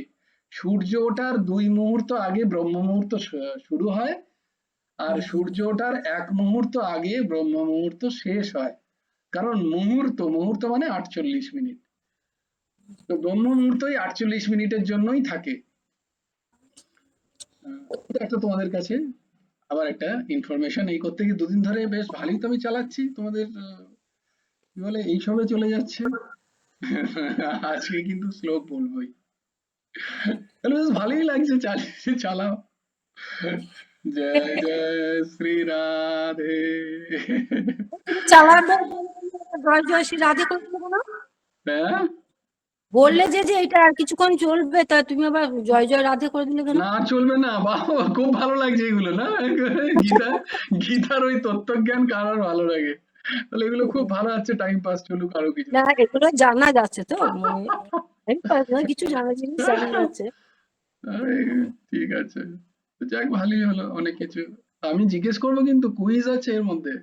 সূর্য ওঠার 2 মুহূর্ত আগে ব্রহ্ম মুহূর্ত শুরু হয়, আর সূর্য ওঠার 1 মুহূর্ত আগে ব্রহ্ম মুহূর্ত শেষ হয়। কারণ মুহূর্ত মানে 48 মিনিট। তো ব্রহ্ম মুহূর্তই 48 মিনিটের জন্যই থাকে। এটা একটা তোমাদের কাছে আবার একটা ইনফরমেশন। এই করতে গিয়ে 2 দিন ধরে বেশ ভালোই তো আমি চালাচ্ছি তোমাদের, কি বলে এইসবে চলে যাচ্ছে। আজকে কিন্তু শ্লোক বলবোই। তাহলে বেশ ভালোই লাগছে, চালাও। জয় জয় শ্রী রাধে। চালানো জয় জয় শ্রী রাধে করে দেবো না? হ্যাঁ, বললে যে এটা আর কিছুক্ষণ চলবে, তা তুমি আবার জয় জয় রাধে করে দিলে কেন? না চলবে না বাবা, খুব ভালো লাগছে এগুলো না। গীতার ওই তত্ত্বজ্ঞান কার ভালো লাগে? তাহলে এগুলো খুব ভালো আছে, টাইম পাস চলুক আরো কিছু। না, এগুলো জানা যাচ্ছে তো, মানে কিছু জানা জিনিস জানা যাচ্ছে। ঠিক আছে, যাক ভালোই হলো অনেক কিছু। আমি জিজ্ঞেস করবো কিন্তু, কুইজ আছে এর মধ্যে।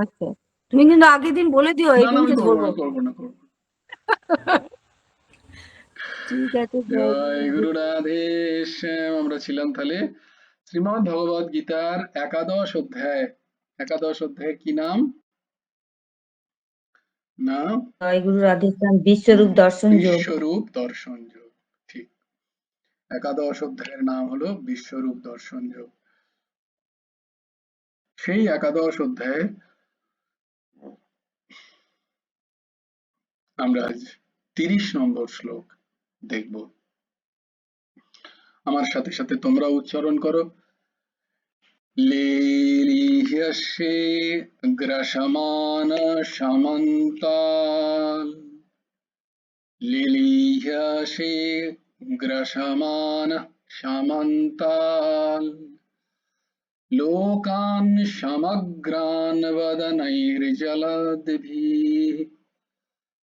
আচ্ছা, তুমি কিন্তু আগের দিন বলে দিও এই না না, আমি দিনকে করবো ধরবো। না করবো না করবো না। ঠিক আছে, জয় জয় গুরু রাধে শ্যাম। আমরা ছিলাম তাহলে শ্রীমদ্ ভগবদ গীতার একাদশ অধ্যায়। একাদশ অধ্যায় কি নাম? নাম জয় গুরু রাধে শ্যাম, বিশ্বরূপ দর্শন যোগ। বিশ্বরূপ দর্শন যোগ। ঠিক, একাদশ অধ্যায়ের নাম হলো বিশ্বরূপ দর্শন যোগ। সেই একাদশ অধ্যায়ে আমরা আজ 30 নম্বর শ্লোক দেখব। আমার সাথে সাথে তোমরা উচ্চারণ করো। লেলিহ্যসে গ্রাসমান সামন্তাল। লেলিহ্যসে গ্রাসমান সামন্তাল। লোকান সমগ্রান বদনৈর্জলদ্ভিः।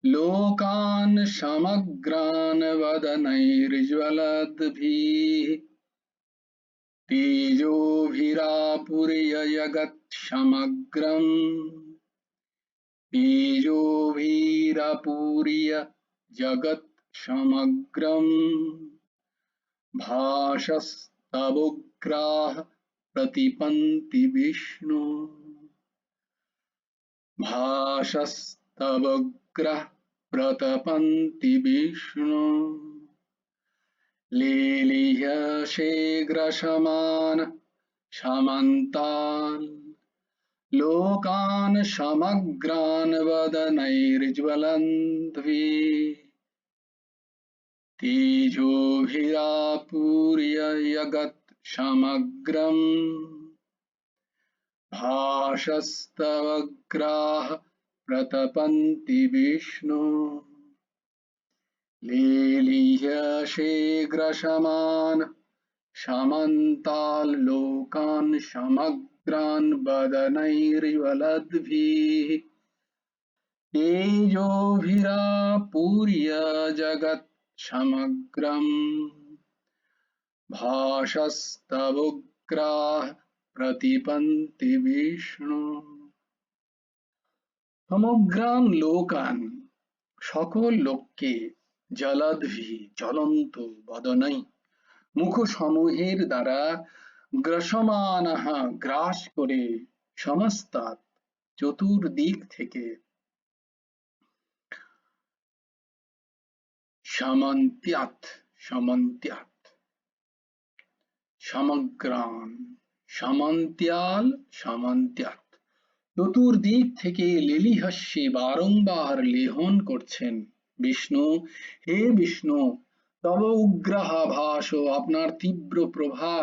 लोकान् समग्रान् वदनैर्ज्वलद्भिः। तेजोभिरापूर्य जगत्समग्रम्। तेजोभिरापूर्य जगत्समग्रम्। भासस्तवोग्राः प्रतिपन्ति विष्णु। भासस्तवोग्राः प्रतपन्ति विष्णु। लेलिह्यसे ग्रसमान समन्तान्। लोकान् समग्रान् वदनैर्ज्वलन्द्भिः। तेजोभिरापूर्य जगत्समग्रम्। भासस्तवोग्राः प्रतपन्ति विष्णु। लेलिह्यसे ग्रसमान समन्तान्। लोकान् समग्रान् वदनैर्ज्वलद्भिः। तेजोभिरापूर्य जगत्समग्रम्। भासस्तवोग्राः प्रतिपन्ति विष्णु। সমগ্রান লোকান, সকল লোককে, জলদ্ভি জ্বলন্ত, বদনৈ মুখ সমূহের দ্বারা, গ্রসমানঃ গ্রাস করে, সমস্তাৎ চতুর্দিক থেকে, সমন্ত্যাৎ সমন্ত্যাৎ সমগ্রান সমন্ত্যাল সমন্ত্যাৎ চতুর্দিক থেকে লেলিহাস্যে বারংবার লেহন করছেন বিষ্ণু। হে বিষ্ণু, তব উগ্রাহা ভাস, আপনার তীব্র প্রভা,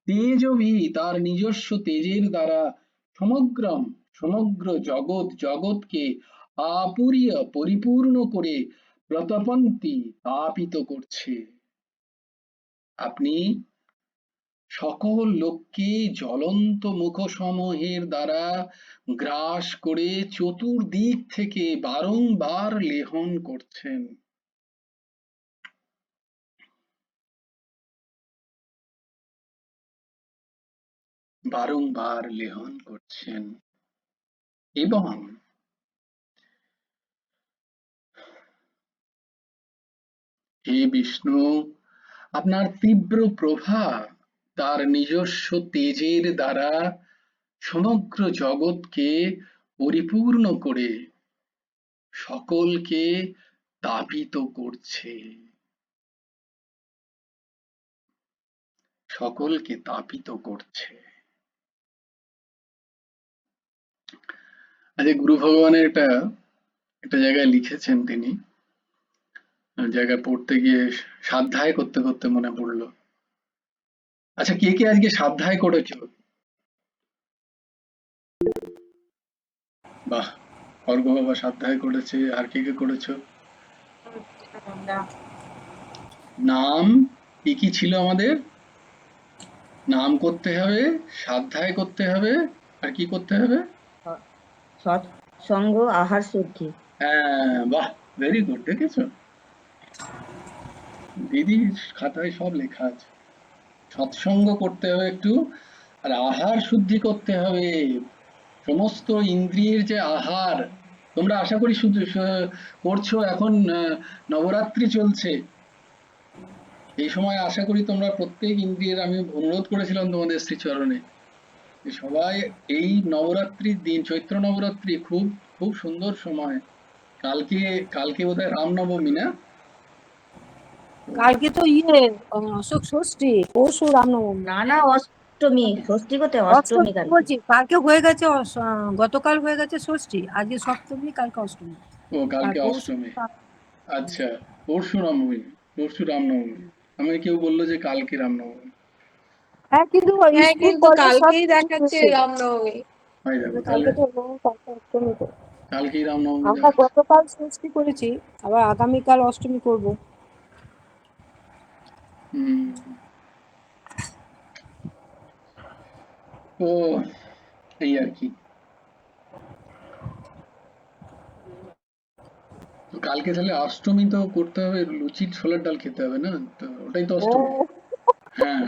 তেজভি তার নিজস্ব তেজের দ্বারা, সমগ্রম সমগ্র জগৎকে, আপুরিয় পরিপূর্ণ করে, প্রতপন্তি তাপিত করছে। আপনি সকল লোককে জ্বলন্ত মুখসমূহের দ্বারা গ্রাস করে চতুর্দিক থেকে বারংবার লেহন করছেন। বারংবার লেহন করছেন এবং হে বিষ্ণু, আপনার তীব্র প্রভা তার নিজস্ব তেজের দ্বারা সমগ্র জগৎকে পরিপূর্ণ করে সকলকে তাপিত করছে, সকলকে তাপিত করছে। আজ গুরু ভগবানের একটা জায়গায় লিখেছেন তিনি, জায়গায় পড়তে গিয়ে স্বাধ্যায় করতে করতে মনে পড়লো। আচ্ছা, কে কে আজকে স্বাধ্যায় করেছো? বাহ, অর্ঘ্য বাবা স্বাধ্যায় করেছে। আর কে কে করেছো? নাম কি কি ছিল আমাদের? নাম করতে হবে, স্বাধ্যায় করতে হবে, আর কি করতে হবে? সৎসঙ্গ, আহার শুদ্ধি। হ্যাঁ, বাহ, ভেরি গুড। দেখেছো, দিদির খাতায় সব লেখা আছে। সৎসঙ্গ করতে হবে একটু, আর আহার শুদ্ধি করতে হবে। সমস্ত ইন্দ্রিয়ের যে আহার, তোমরা আশা করি শুধু করছো। এখন নবরাত্রি চলছে, এই সময় আশা করি তোমরা প্রত্যেক ইন্দ্রিয়ের, আমি অনুরোধ করেছিলাম তোমাদের শ্রীচরণে, যে সবাই এই নবরাত্রির দিন, চৈত্র নবরাত্রি খুব খুব সুন্দর সময়। কালকে কালকে বোধহয় রামনবমী, না? কালকে তো অশোক ষষ্ঠী, পরশু রামনবমী। না, অষ্টমী। ষষ্ঠী করতে অষ্টমী কালকে। বলছি কালকে হয়ে গেছে, গতকাল হয়ে গেছে ষষ্ঠী, আজকে সপ্তমী, কালকে অষ্টমী। ও, কালকে আর অষ্টমী। আচ্ছা, পরশু রামনবমী, পরশু রামনবমী। আমি কেউ বললো যে কালকে রামনবমী। হ্যাঁ, কিন্তু স্কুল কিন্তু কলেজ সব কালকেই দেখাচ্ছে রামনবমী। হয়, দেখো তাহলে কালকে তো কালকে অষ্টমী তো। কালকেই রামনবমী আমরা দেখাচ্ছে। গতকাল ষষ্ঠী করেছি, আবার আগামীকাল অষ্টমী করব। তো এই আর কি। তো কালকে তাহলে অষ্টমী তো করতে হবে, লুচি ছোলার ডাল খেতে হবে, না? তো ওটাই তো অষ্টমী। হ্যাঁ,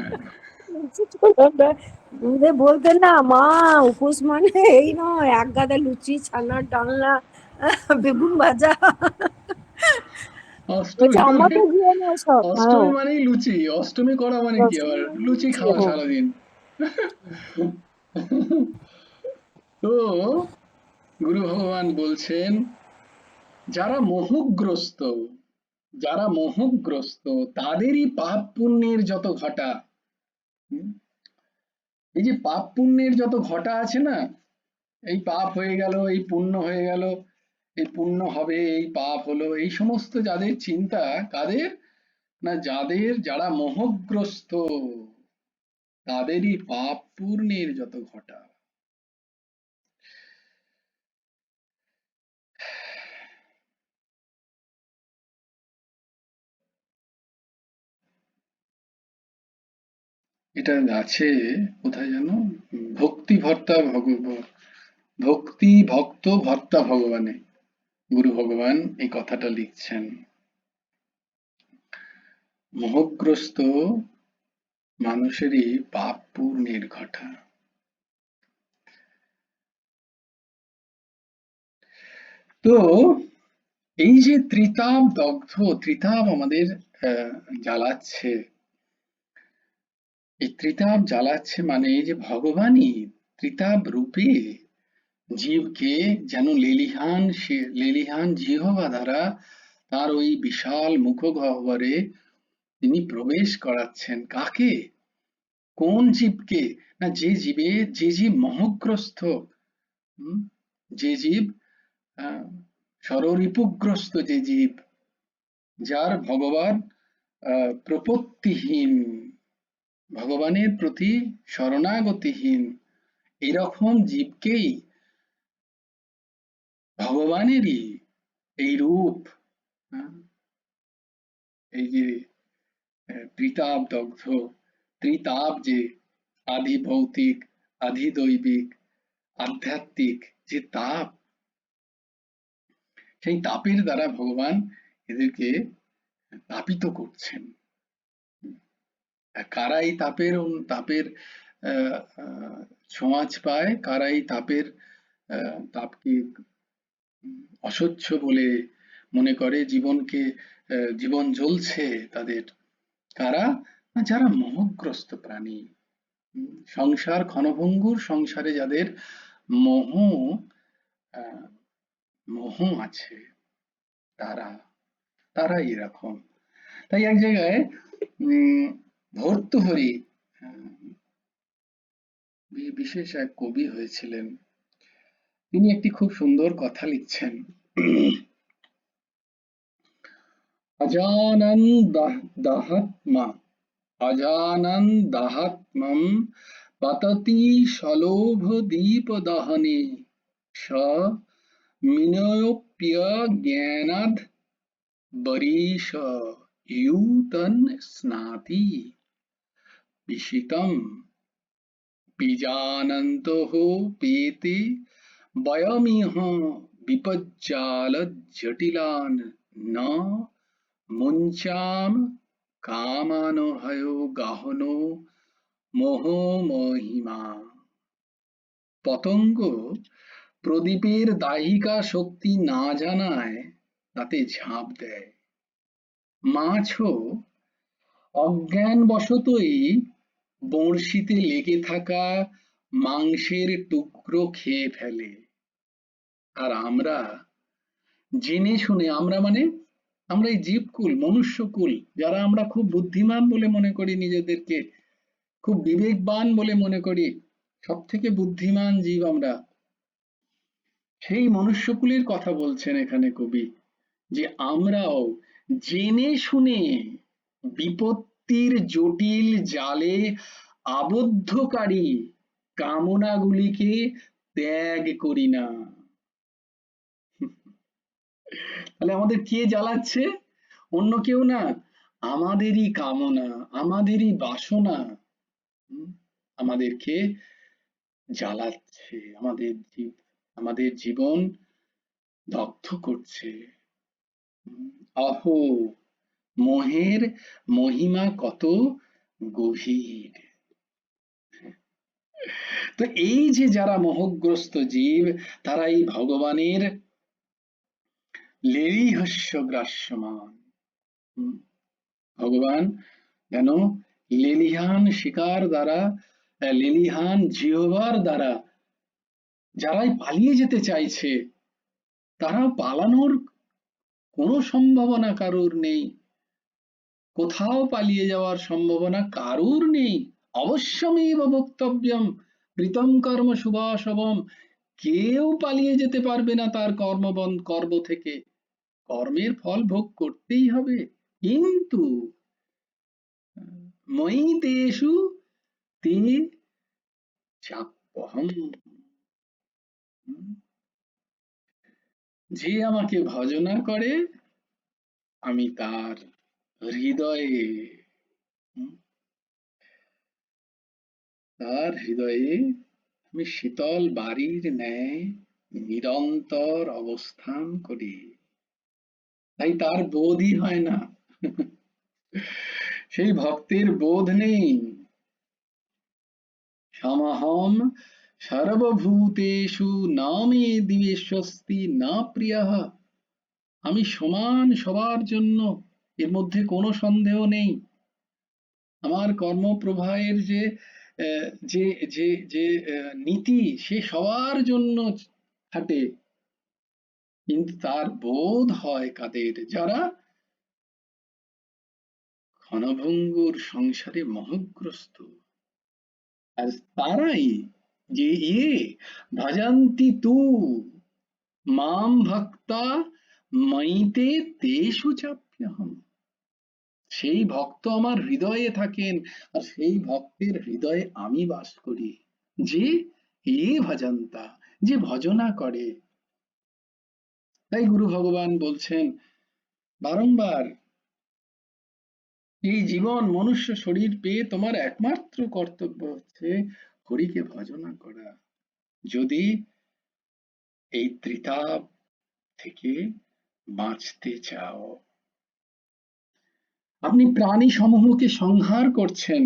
দুধে বলতেন না মা, উপোস মানে এই নয়, এক গাদা লুচি, ছানার ডালনা, বেগুন ভাজা। অষ্টমী আমাকে দিয়ে না সব। অষ্টমী মানেই লুচি, অষ্টমী করা মানে কি আবার লুচি খাওয়া হ্যাঁ। সারাদিন। তো গুরু ভগবান বলছেন, যারা মোহগ্রস্ত, যারা মোহগ্রস্ত তাদেরই পাপ পুণ্যের যত ঘটা, এই যে পাপ পুণ্যের যত ঘটা আছে না, এই পাপ হয়ে গেল, এই পুণ্য হয়ে গেল, এই পুণ্য হবে, এই পাপ হলো, এই সমস্ত যাদের চিন্তা, কাদের না? যারা মোহগ্রস্ত তাদেরই পাপ পুণ্যের যত ঘটা। এটা আছে কোথায় যেন, ভক্তি ভর্তা ভক্তি ভক্ত ভর্তা ভগবানে গুরু ভগবান এই কথাটা লিখছেন। মোহগ্রস্ত মানুষেরই পাপ পুণ্যের ঘটা। তো এই যে ত্রিতাপ দগ্ধ, ত্রিতাপ আমাদের জ্বালাচ্ছে, এই ত্রিতাপ জ্বালাচ্ছে মানে এই যে ভগবানই ত্রিতাপ রূপে জীবকে যেন লেলিহান জিহ্বা দ্বারা তার ওই বিশাল মুখগহ্বরে তিনি প্রবেশ করাচ্ছেন। কাকে? কোন জীবকে? না, যে জীব মোহগ্রস্ত, যে জীব ষড়রিপুগ্রস্ত, যে জীব, যার ভগবান প্রপত্তিহীন, ভগবানের প্রতি শরণাগতিহীন, এরকম জীবকেই ভগবানেরই এই রূপ, এই যে ত্রিতাপ দগ্ধ, ত্রিতাপ যে আধি ভৌতিক, আধি দৈবিক, আধ্যাত্মিক যে তাপ, সেই তাপের দ্বারা ভগবান এদেরকে তাপিত করছেন। কারা এই তাপের ছোঁয়াচ পায়, কারা এই তাপকে অসহ্য বলে মনে করে, জীবন জ্বলছে তাদের, কারা? যারা মোহগ্রস্ত প্রাণী, সংসার ক্ষণভঙ্গুর, সংসারে যাদের মোহ আহ, মোহ আছে তারা তারা এরকম। তাই এক জায়গায় ভর্তৃহরি বিশেষ এক কবি হয়েছিলেন, তিনি একটি খুব সুন্দর কথা লিখছেন। অজানন দাহাত্মা অজানন দাহাত্মম পততি সলোভ দীপ দহনে স মিনয়োপ্যজ্ঞানাদ বরিশ ইয়ুতন স্নাতি বিশিতম বিজানন্তঃ পেতে বয়মিহ বিপজ্জাল জটিলান ন মুঞ্চাম কামানহয় গাহনো মোহ মহিমা। পতঙ্গ প্রদীপের দাহিকা শক্তি না জানায় তাতে ঝাঁপ দেয়, মাছও অজ্ঞানবশতই বড়শিতে লেগে থাকা মাংসের টুকরো খেয়ে ফেলে। আর আমরা জেনে শুনে, আমরা মানে আমরা এই জীবকুল, মনুষ্যকুল, যারা আমরা খুব বুদ্ধিমান বলে মনে করি নিজেদেরকে, খুব বিবেকবান বলে মনে করি, সব থেকে বুদ্ধিমান জীব আমরা, সেই মনুষ্যকুলের কথা বলছেন এখানে কবি, যে আমরাও জেনে শুনে বিপত্তির জটিল জালে আবদ্ধকারী কামনাগুলিকে ত্যাগ করি না। তাহলে আমাদের কে জ্বালাচ্ছে? অন্য কেউ না, আমাদেরই কামনা, আমাদেরই বাসনা আমাদেরকে জ্বালাচ্ছে, আমাদের জীবন দগ্ধ করছে। অহো, মোহের মহিমা কত গভীর। তো এই যে যারা মোহগ্রস্ত জীব, তারা এই ভগবানের লেলিহস্য গ্রাস্যমান। ভগবান যেন লেলিহান শিকার দ্বারা, লেলিহান জিহ্বার দ্বারা যারাই পালিয়ে যেতে চাইছে, তারা পালানোর কোনো সম্ভাবনা কারুর নেই, কোথাও পালিয়ে যাওয়ার সম্ভাবনা কারুর নেই। অবশ্যমেব বক্তব্যম কৃতম কর্ম শুভাশুভম। কেউ পালিয়ে যেতে পারবে না তার কর্ম থেকে, কর্মের ফল ভোগ করতেই হবে। কিন্তু ময়ি তেষু তে চাপ্যহম, যে আমাকে ভজনা করে আমি তার হৃদয়ে, তার হৃদয়ে আমি শীতল বাড়ির ন্যায় নিরন্তর অবস্থান করি। তাই তার বোধই হয় না, সেই ভক্তের বোধ নেই। সমহম সর্বভূতেষু না মে দ্বিবেষ্যস্তি না প্রিয়ঃ। আমি সমান সবার জন্য, এর মধ্যে কোনো সন্দেহ নেই। আমার কর্মপ্রবাহের যে যে যে যে নীতি, সে সবার জন্য খাটে, কিন্তু তার বোধ হয় কাদের? যারা ক্ষণভঙ্গুর সংসারে মোহগ্রস্ত। আর তারাই যে ভজন্তি তু মাম ভক্তা ময়িতে তেষু চাপ্যহম। সেই ভক্ত আমার হৃদয়ে থাকেন, আর সেই ভক্তের হৃদয়ে আমি বাস করি। যে ভজন্তা, যে ভজনা করে। তাই গুরু ভগবান বলছেন বারংবার, এই জীবন মনুষ্য শরীর পেয়ে তোমার একমাত্র কর্তব্য হচ্ছে হরিকে ভজনা করা, যদি এই ত্রিতাপ থেকে বাঁচতে চাও। আপনি প্রাণী সমূহকে সংহার করছেন,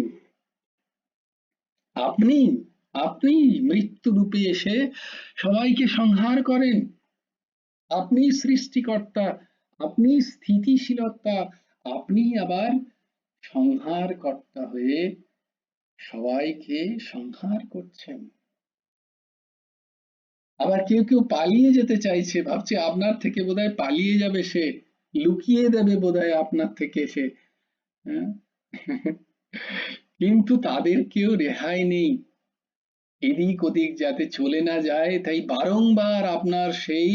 আপনি আপনি মৃত্যু রূপে এসে সবাইকে সংহার করেন। আপনি সৃষ্টিকর্তা, আপনি স্থিতিশীলতা, আপনি আবার সংহারকর্তা হয়ে সবাইকে সংহার করছেন। আবার কেউ কেউ পালিয়ে যেতে চাইছে, ভাবছে আপনার থেকে বোধহয় পালিয়ে যাবে সে, লুকিয়ে দেবে বোধহয় আপনার থেকে সে। হ্যাঁ? কিন্তু তাদের কেউ রেহাই নেই, এদিক ওদিক যাতে চলে না যায়, তাই বারংবার আপনার সেই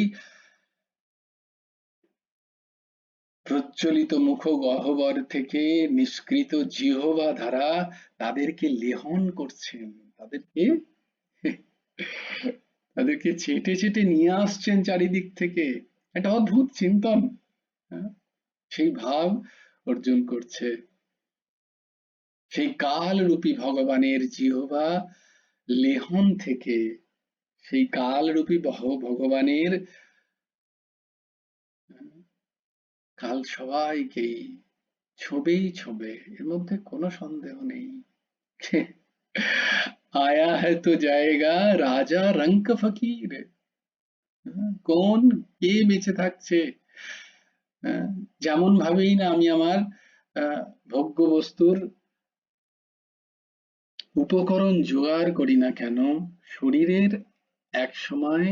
প্রচলিত মুখ গহ্বর থেকে নিষ্কৃত জিহ্বা দ্বারা তাদেরকে লেহন করছেন, তাদেরকে চেটে চেটে নিয়ে আসছেন চারিদিক থেকে। একটা অদ্ভুত চিন্তন, হ্যাঁ? সেই ভাব অর্জন করছে সেই কালরূপী ভগবানের জিহ্বা লেহন থেকে, সেই কালরূপী ভগবানের কাল সবাইকেই ছোঁবেই ছোঁবে, এর মধ্যে কোনো সন্দেহ নেই। আয়া হ্যায় তো জায়েগা রাজা রঙ্ক ফকির। কোন কে বেঁচে থাকছে? যেমন ভাবেই না আমি আমার ভোগ্য বস্তুর উপকরণ জোগাড় করি না কেন, শরীরের এক সময়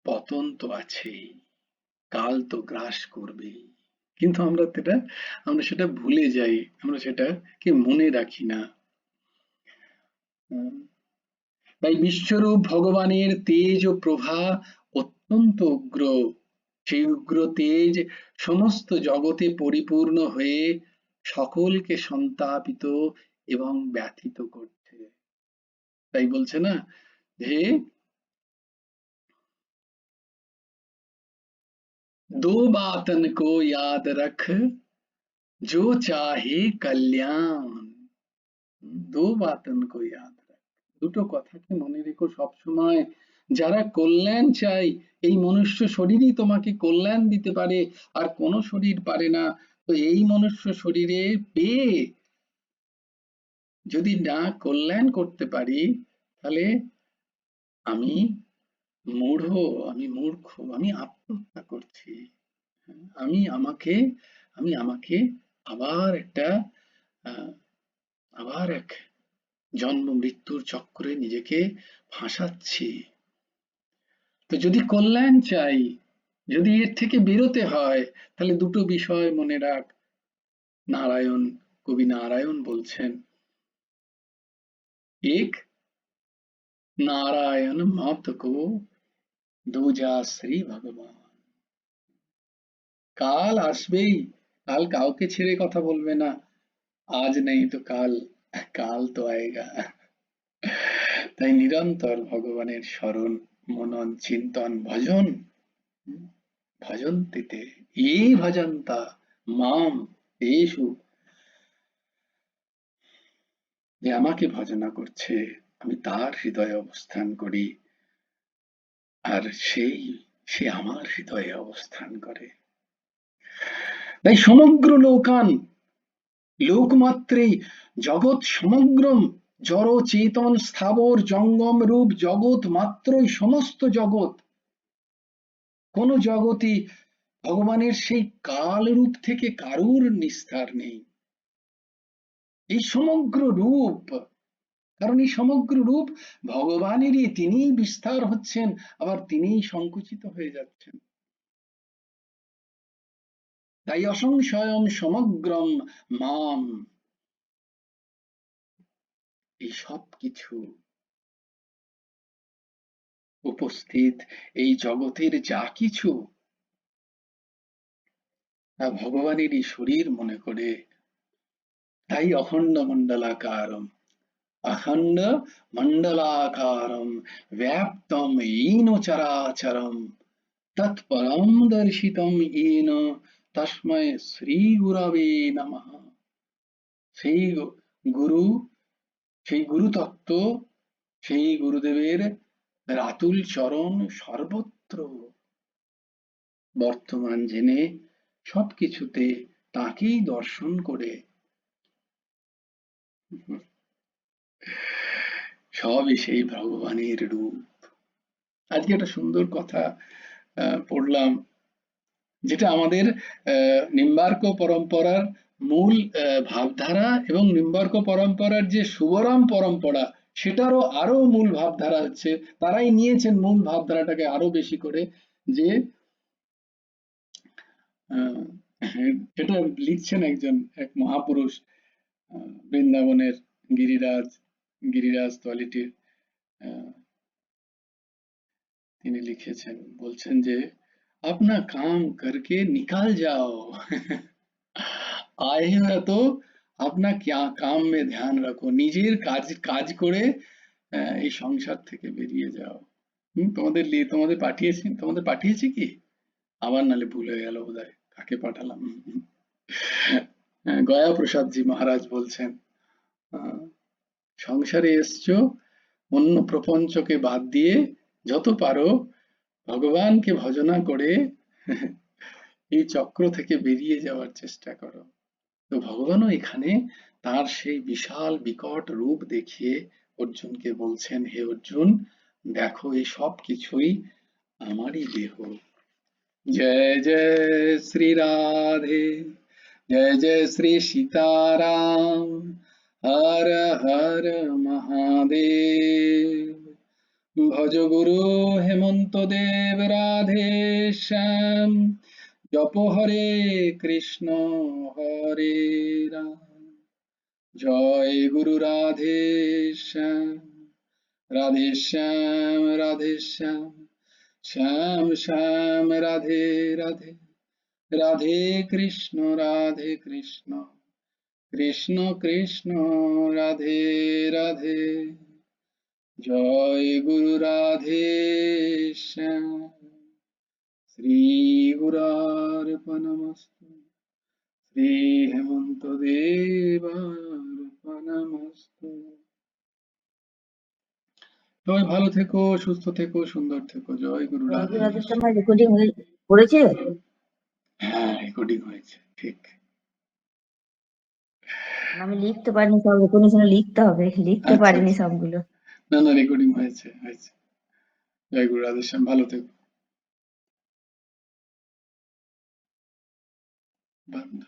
পতন তো আছেই, কাল তো গ্রাস করবেই, কিন্তু আমরা সেটা ভুলে যাই, আমরা সেটাকে মনে রাখি না। তাই বিশ্বরূপ ভগবানের তেজ ও প্রভা অত্যন্ত উগ্র, সেই উগ্র তেজ সমস্ত জগতে পরিপূর্ণ হয়ে সকলকে সন্তাপিত এবং ব্যথিত করছে। তাই বলছে না যে दो बातन को याद रख जो चाहे कल्याण। दो बातन को याद रख, দুটো কথাকে মনে রেখো সবসময়, যারা কল্যাণ চাই, এই মনুষ্য শরীরই তোমাকে কল্যাণ দিতে পারে, আর কোন শরীর পারে না। তো এই মনুষ্য শরীরে পেয়ে যদি না কল্যাণ করতে পারি, তাহলে আমি মূঢ়, আমি মূর্খ, আমি আত্মহত্যা করছি। আমি আমাকে আবার এক জন্ম মৃত্যুর চক্রে নিজেকে ফাঁসাচ্ছি। তো যদি কল্যাণ চাই, যদি এর থেকে বেরোতে হয়, তাহলে দুটো বিষয় মনে রাখ। কবি নারায়ণ বলছেন, এক নারায়ণ মত কো दूजा শ্রী ভগবান। কাল আসবেই, কাল কাউকে ছেড়ে কথা বলবে না, আজ নেই তো কাল, কাল তো আয়েগা। তাই নিরন্তর ভগবানের স্মরণ, মনন, চিন্তন, ভজন, ভজন্তিতে এই ভজন্তা মাম তেষু, যে আমাকে ভজনা করছে, আমি তার হৃদয়ে অবস্থান করি, আর সে আমার হৃদয়ে অবস্থান করে। তাই সমগ্র লোকান, লোকমাত্রেই জগৎ সমগ্রম, জড় চেতন স্থাবর জঙ্গম রূপ জগৎ মাত্রই সমস্ত জগৎ। কোন জগৎই ভগবানের সেই কাল রূপ থেকে কারুর নিস্তার নেই। এই সমগ্র রূপ, কারণ এই সমগ্র রূপ ভগবানেরই, তিনিই বিস্তার হচ্ছেন, আবার তিনিই সংকুচিত হয়ে যাচ্ছেন। তাই অসংশয়ম সমগ্রম মাম, এই সব কিছু উপস্থিত এই জগতের যা কিছু, তা ভগবানেরই শরীর মনে করে। তাই অখণ্ড মণ্ডলাকারম ব্যাপ্তম येन চরাচরম তৎপরম দর্শিতম येन তস্मै শ্রী গুরবে নমঃ। সেই গুরু, সেই গুরু তত্ত্ব, সেই গুরুদেবের রাতুল চরণ সর্বত্র বর্তমান জেনে সবকিছুতে তাকেই দর্শন করে সবই সেই ভগবানের রূপ। আজকে একটা সুন্দর কথা পড়লাম, যেটা আমাদের নিম্বার্ক পরম্পরার মূল ভাবধারা এবং নিম্বার্ক পরম্পরার যে শুভরাম পরম্পরা সেটারও আরো মূল ভাবধারা হচ্ছে, তারাই নিয়েছেন মূল ভাবধারাটাকে আরো বেশি করে, যে আহ, এটা লিখছেন এক মহাপুরুষ, বৃন্দাবনের গিরিরাজ তলিটির, তিনি লিখেছেন, বলছেন যে अपना काम करके निकाल जाओ आए हो तो अपना क्या काम में ध्यान रखो, নিজের কাজ করে এই সংসার থেকে বেরিয়ে যাও। তোমাদের পাঠিয়েছি কি, আবার নালে ভুল হয়ে গেল বোধহয় কাকে পাঠালাম। গয়া প্রসাদ জি মহারাজ বলছেন, সংসারে এসছো অন্য প্রপঞ্চকে বাদ দিয়ে যত পারো ভগবানকে ভজনা করে এই চক্র থেকে বেরিয়ে যাওয়ার চেষ্টা করো। তো ভগবানও এখানে তার সেই বিশাল বিকট রূপ দেখিয়ে অর্জুনকে বলছেন, হে অর্জুন দেখো এই সব কিছুই আমারই দেহ। জয় জয় শ্রী রাধে, জয় জয় শ্রী সীতারাম, হর হর মহাদেব। ভজ গুরু হেমন্ত দেব রাধে শ্যাম, জপ হরে কৃষ্ণ হরে রাম, জয় গুরু রাধে শ্যাম, রাধে শ্যাম রাধে শ্যাম, শ্যাম শ্যাম রাধে রাধে, রাধে কৃষ্ণ কৃষ্ণ কৃষ্ণ রাধে রাধে। জয় গুরু রাধে শ্যাম। শ্রী গুরার্পণমস্তু, শ্রী হেমন্ত দেবার্পণমস্তু। সবাই ভালো থেকো, সুস্থ থেকো, সুন্দর থেকো। জয় গুরু রাধে। রেকর্ডিং করেছে? হ্যাঁ, রেকর্ডিং হয়েছে, ঠিক। আমি লিখতে পারিনি, সব রেকর্ডিং লিখতে হবে, লিখতে আচ্ছা, পারিনি আচ্ছা। সবগুলো। না রেকর্ডিং হয়েছে। জয় গুরু রাধে শ্যাম, ভালো থেকো। বন্ধ।